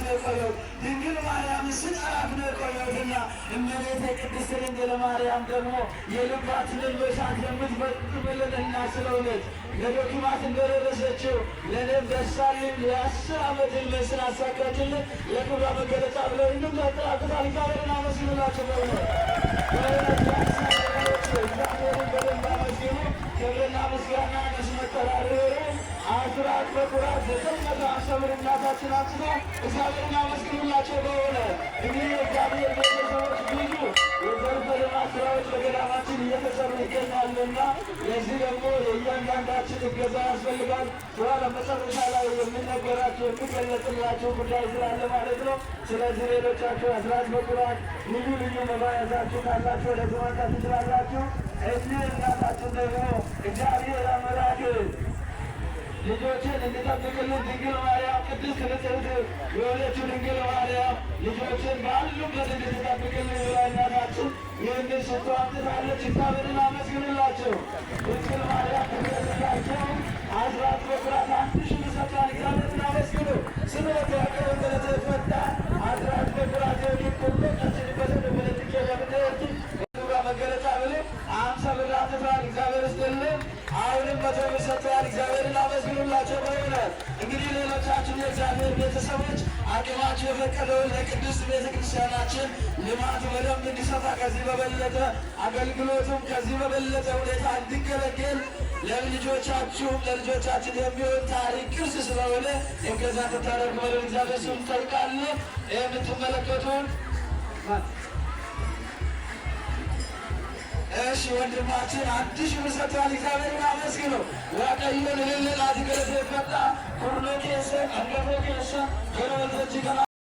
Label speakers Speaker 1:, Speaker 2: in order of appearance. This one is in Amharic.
Speaker 1: ነው የቆየሁት። ድንግል ማርያም ስጠራት ነው የቆየሁትና እመቤቴ ቅድስት ድንግል ማርያም ደግሞ የልባችንን መሻት የምትፈጽምልንና ስለሆነች ለዶኪማት እንደደረሰችው ለእኔም ደስ አለኝ። የ10 ዓመት ዕድሜ ስላሳካችልን የክብሯ መገለጫ ብለው እንደምታጠራቅታል። እግዚአብሔርን አመስግኑላቸው። እግዚአብሔርን በደንብ አመስግኑ። ክብርና ምስጋና ነሽ መጠራሪሩ አስራት በኩራት 950 ብር እናታችን አንስታ እግዚአብሔርን አመስግኑላቸው። በሆነ እንግዲህ እግዚአብሔር ቤተሰቦች ብዙ የዘርፈ ልማት ስራዎች በገዳማችን እየተሰሩ ይገኛሉና ለዚህ ደግሞ የእያንዳንዳችን እገዛ ያስፈልጋል። ስራ ለመጨረሻ ላይ የሚነገራቸው የሚገለጽላቸው ጉዳይ ስላለ ማለት ነው። ስለዚህ ሌሎቻችሁ አስራት በኩራት ልዩ ልዩ መባያዛችሁ ካላችሁ ወደ ማምጣት ትችላላችሁ። እዚህ እናታችን ደግሞ እግዚአብሔር አምላክ ልጆችን እንዲጠብቅልን ድንግል ማርያም ቅድስት ንጽሕት የሆነችው ድንግል ማርያም ልጆችን ባሉበት እንድትጠብቅልን ብላ እናታችን ይህንን ስቶ አምጥታለች። እግዚአብሔርን አመስግኑላቸው። ድንግል ማርያም ትገለጽላቸው። አስራት በኩራት 1000 ብር ሰጥታን እግዚአብሔርን አመስግኑ። ስለት ያቀረበለት ፈታ አስራት በኩራት የሚቆሎ ቀችንበትን ፖለቲካ ለምትወርድ መገለጫ ብሎ 50 ብር አጥቷል። እግዚአብሔር ይስጥልን። አሁንም 100 ብር ሰጥተዋል። እግዚአብሔርን አመስግኑላቸው። በሆነ እንግዲህ ሌሎቻችን የእግዚአብሔር ቤተሰቦች አቅማችሁ የፈቀደውን ለቅድስት ቤተ ክርስቲያናችን ልማቱ በደንብ እንዲሰፋ ከዚህ በበለጠ አገልግሎቱም ከዚህ በበለጠ ሁኔታ እንዲገለገል ለልጆቻችሁ ለልጆቻችን የሚሆን ታሪክ ቅርስ ስለሆነ እገዛ ተታደርጉ በለን እግዚአብሔር ስም እንጠይቃለን። የምትመለከቱን እሺ ወንድማችን 1000 ብር ሰጥቷል። እግዚአብሔርን አመስግኑ። ዋቀዮን ልልል አትገለጽ ፈጣ ኩርሎ ኬሰ አንገፎ ኬሰ